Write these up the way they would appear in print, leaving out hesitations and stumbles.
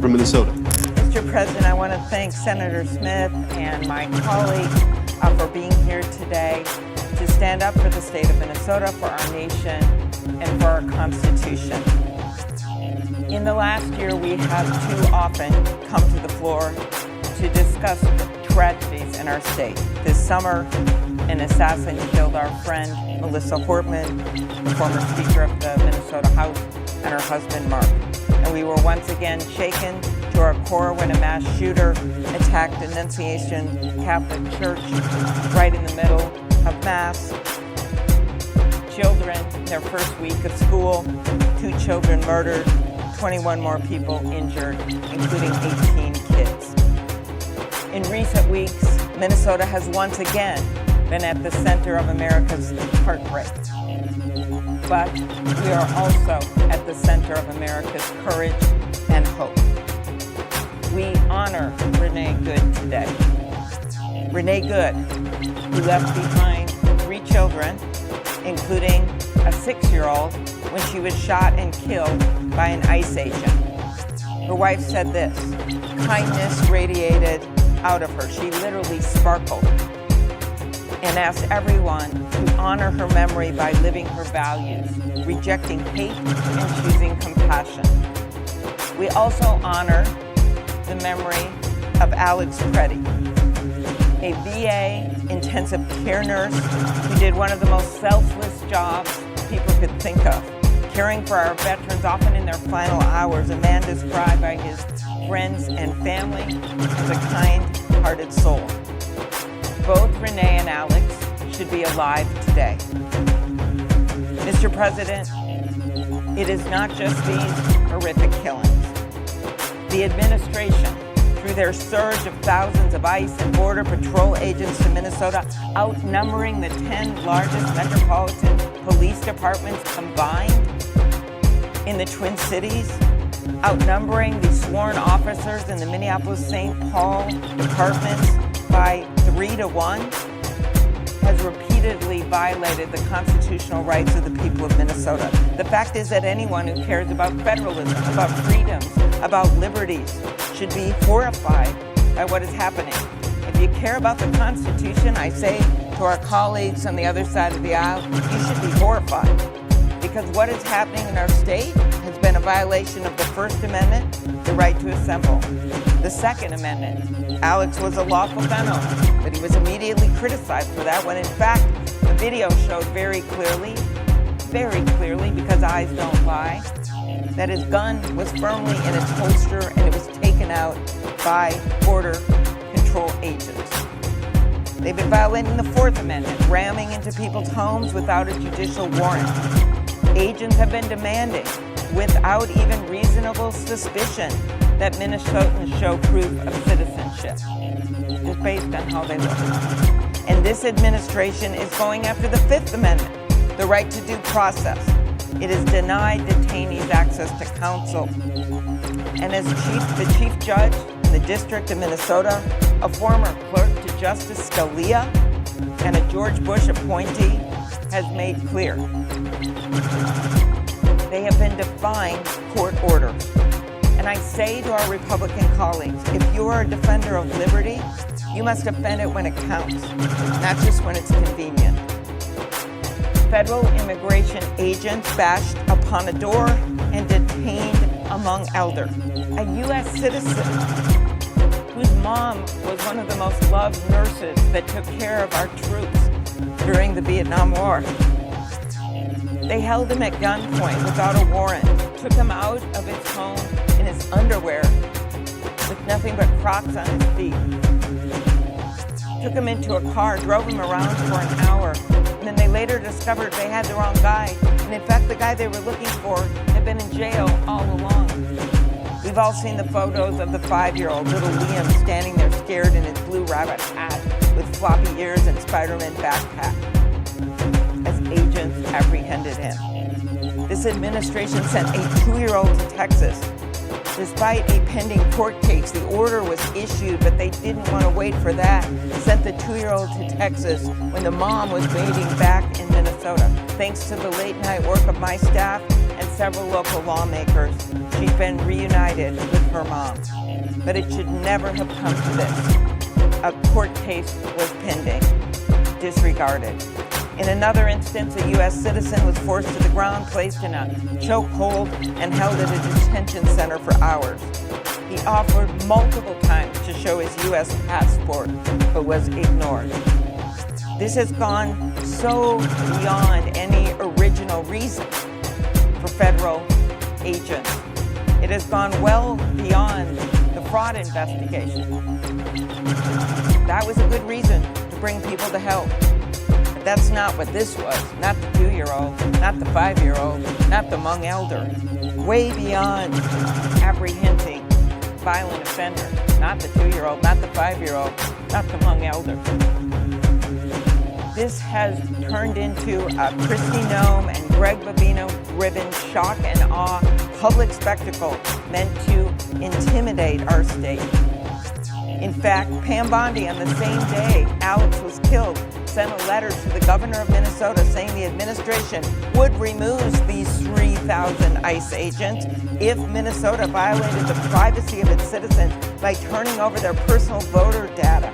from Minnesota. Mr. President, I want to thank Senator Smith and my colleagues for being here today to stand up for the state of Minnesota, for our nation, and for our Constitution. In the last year, we have too often come to the floor to discuss tragedies in our state. This summer, an assassin killed our friend Melissa Hortman, the former Speaker of the Minnesota House, and her husband Mark. And we were once again shaken to our core when a mass shooter attacked Annunciation Catholic Church right in the middle of Mass. Children, their first week of school, 2 children murdered, 21 more people injured, including 18 kids. In recent weeks, Minnesota has once again been at the center of America's heartbreak. But we are also at the center of America's courage and hope. We honor Renee Good today. Renee Good, who left behind 3 children, including a 6-year-old, when she was shot and killed by an ICE agent. Her wife said this: kindness radiated out of her. She literally sparkled, and asked everyone to honor her memory by living her values, rejecting hate and choosing compassion. We also honor the memory of Alex Pretti, a VA intensive care nurse who did one of the most selfless jobs people could think of, caring for our veterans, often in their final hours, a man described by his friends and family as a kind-hearted soul. Both Renee and Alex should be alive today. Mr. President, it is not just these horrific killings. The administration, through their surge of thousands of ICE and Border Patrol agents to Minnesota, outnumbering the 10 largest metropolitan police departments combined in the Twin Cities, outnumbering the sworn officers in the Minneapolis-St. Paul departments by 3-1, has repeatedly violated the constitutional rights of the people of Minnesota. The fact is that anyone who cares about federalism, about freedoms, about liberties, should be horrified by what is happening. If you care about the Constitution, I say to our colleagues on the other side of the aisle, you should be horrified. Because what is happening in our state has been a violation of the First Amendment, the right to assemble. The Second Amendment, Alex was a lawful gun owner, but he was immediately criticized for that, when in fact the video showed very clearly, because eyes don't lie, that his gun was firmly in its holster and it was taken out by Border Control agents. They've been violating the Fourth Amendment, ramming into people's homes without a judicial warrant. Agents have been demanding, without even reasonable suspicion, that Minnesotans show proof of citizenship, just based on how they look. And this administration is going after the Fifth Amendment, the right to due process. It has denied detainees access to counsel. And as the chief judge in the District of Minnesota, a former clerk to Justice Scalia, and a George Bush appointee has made clear, they have been defying court orders. And I say to our Republican colleagues, if you are a defender of liberty, you must defend it when it counts, not just when it's convenient. Federal immigration agents bashed upon a door and detained a Hmong elder, a U.S. citizen whose mom was one of the most loved nurses that took care of our troops during the Vietnam War. They held him at gunpoint without a warrant, took him out of his home in his underwear with nothing but Crocs on his feet, took him into a car, drove him around for an hour, and then they later discovered they had the wrong guy. And in fact, the guy they were looking for had been in jail all along. We've all seen the photos of the 5-year-old little Liam standing there scared in his blue rabbit hat with floppy ears and Spider-Man backpack as agents apprehended him. This administration sent a 2-year-old to Texas. Despite a pending court case, the order was issued, but they didn't want to wait for that. Sent the 2-year-old to Texas when the mom was waiting back in Minnesota. Thanks to the late night work of my staff and several local lawmakers, she's been reunited with her mom. But it should never have come to this. A court case was pending, disregarded. In another instance, a U.S. citizen was forced to the ground, placed in a chokehold, and held at a detention center for hours. He offered multiple times to show his U.S. passport, but was ignored. This has gone so beyond any original reason for federal agents. It has gone well beyond the fraud investigation. That was a good reason to bring people to help. But that's not what this was. Not the 2-year-old, not the 5-year-old, not the young elder. Way beyond apprehending violent offenders. Not the 2-year-old, not the 5-year-old, not the young elder. This has turned into a Kristi Noem and Greg Bambino-driven shock and awe public spectacle meant to intimidate our state. In fact, Pam Bondi, on the same day Alex was killed, sent a letter to the governor of Minnesota saying the administration would remove these 3,000 ICE agents if Minnesota violated the privacy of its citizens by turning over their personal voter data,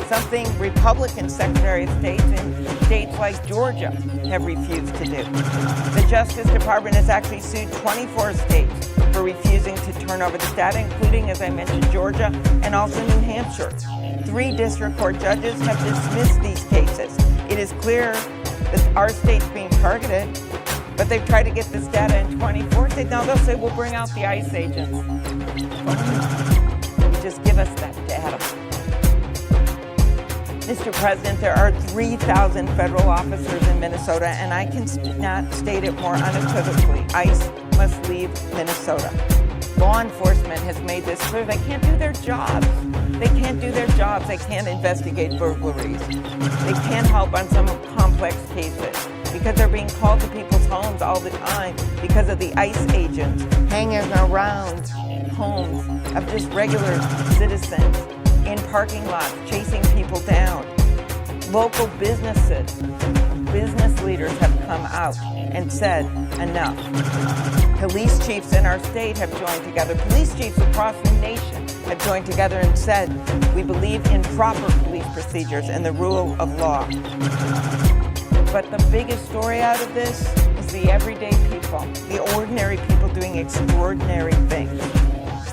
something Republican Secretary of States in states like Georgia have refused to do. The Justice Department has actually sued 24 states for refusing to turn over this data, including, as I mentioned, Georgia and also New Hampshire. 3 district court judges have dismissed these cases. It is clear that our state's being targeted, but they've tried to get this data in 24 states. Now they'll say, we'll bring out the ICE agents. You just give us that data. Mr. President, there are 3,000 federal officers in Minnesota, and I cannot state it more unequivocally. ICE must leave Minnesota. Law enforcement has made this clear. They can't do their jobs. They can't do their jobs. They can't investigate burglaries. They can't help on some complex cases because they're being called to people's homes all the time because of the ICE agents hanging around homes of just regular citizens, in parking lots, chasing people down. Local businesses, business leaders have come out and said enough. Police chiefs in our state have joined together. Police chiefs across the nation have joined together and said, we believe in proper police procedures and the rule of law. But the biggest story out of this is the everyday people, the ordinary people doing extraordinary things.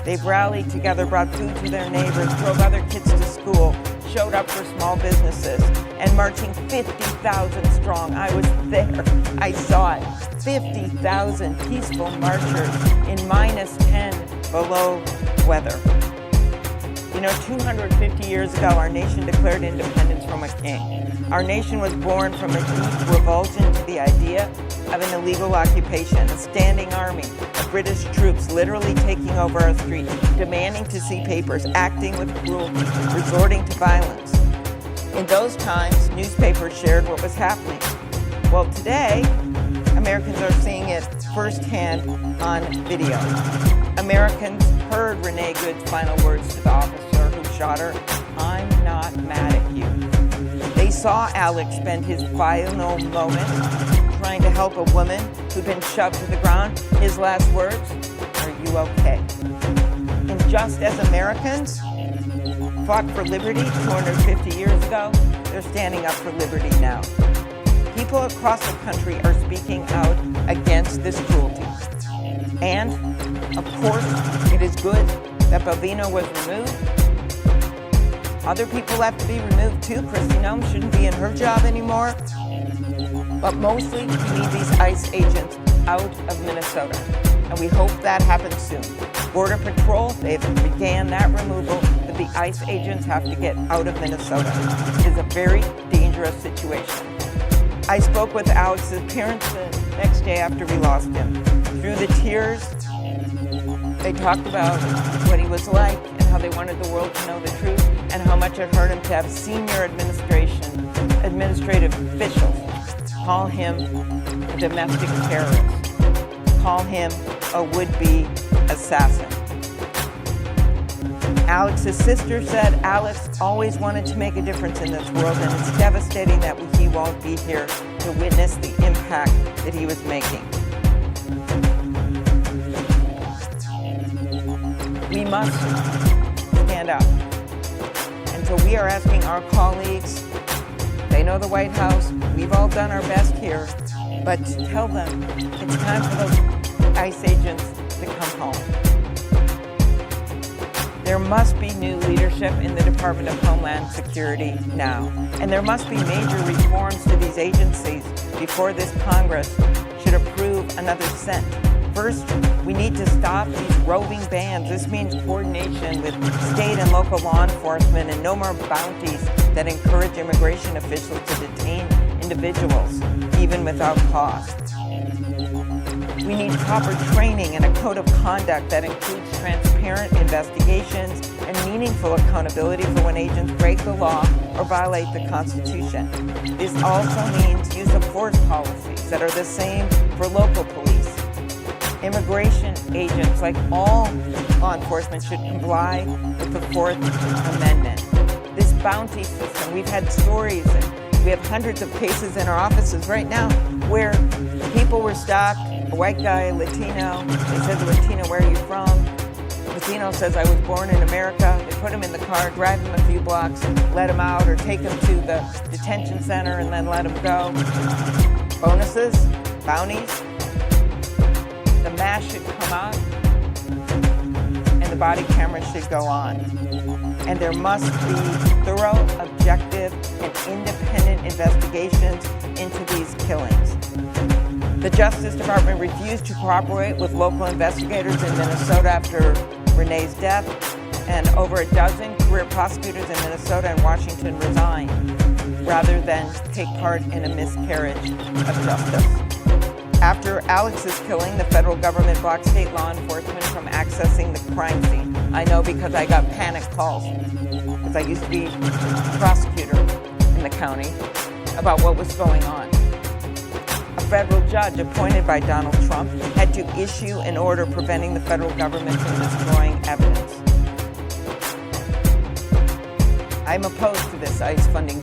They've rallied together, brought food to their neighbors, drove other kids to school, showed up for small businesses, and marching 50,000 strong. I was there. I saw it. 50,000 peaceful marchers in minus 10 below weather. You know, 250 years ago, our nation declared independence from a king. Our nation was born from a deep revulsion to the idea of an illegal occupation, a standing army of British troops literally taking over our streets, demanding to see papers, acting with cruelty, resorting to violence. In those times, newspapers shared what was happening. Well, today, Americans are seeing it firsthand on video. Americans heard Renee Good's final words to the officer who shot her, "I'm not mad at you." They saw Alex spend his final moment trying to help a woman who'd been shoved to the ground. His last words, "Are you okay?" And just as Americans fought for liberty 250 years ago, they're standing up for liberty now. People across the country are speaking out against this cruelty. And, of course, it is good that Bambino was removed. Other people have to be removed too. Kristi Noem shouldn't be in her job anymore. But mostly, we need these ICE agents out of Minnesota. And we hope that happens soon. Border Patrol, they've began that removal, but the ICE agents have to get out of Minnesota. It is a very dangerous situation. I spoke with Alex's parents the next day after we lost him. Through the tears, they talked about what he was like and how they wanted the world to know the truth and how much it hurt him to have senior administrative officials call him a domestic terrorist, call him a would-be assassin. Alex's sister said Alex always wanted to make a difference in this world, and it's devastating that he won't be here to witness the impact that he was making. We must stand up. And so we are asking our colleagues, they know the White House, we've all done our best here, but to tell them it's time for those ICE agents to come home. There must be new leadership in the Department of Homeland Security now. And there must be major reforms to these agencies before this Congress should approve another cent. First, we need to stop these roving bans. This means coordination with state and local law enforcement and no more bounties that encourage immigration officials to detain individuals, even without cost. We need proper training and a code of conduct that includes transparent investigations and meaningful accountability for when agents break the law or violate the Constitution. This also means use of force policies that are the same for local police. Immigration agents, like all law enforcement, should comply with the Fourth Amendment. This bounty system, we've had stories and we have hundreds of cases in our offices right now where people were stopped, a white guy, Latino, they said, Latino, where are you from? Latino says, I was born in America. They put him in the car, drive him a few blocks, let him out, or take him to the detention center and then let him go. Bonuses, bounties, the mask should come out, and the body camera should go on. And there must be thorough, objective, and independent investigations into these killings. The Justice Department refused to cooperate with local investigators in Minnesota after Renee's death, and over a dozen career prosecutors in Minnesota and Washington resigned rather than take part in a miscarriage of justice. After Alex's killing, the federal government blocked state law enforcement from accessing the crime scene. I know because I got panic calls, because I used to be a prosecutor in the county, about what was going on. A federal judge appointed by Donald Trump had to issue an order preventing the federal government from destroying evidence. I'm opposed to this ICE funding.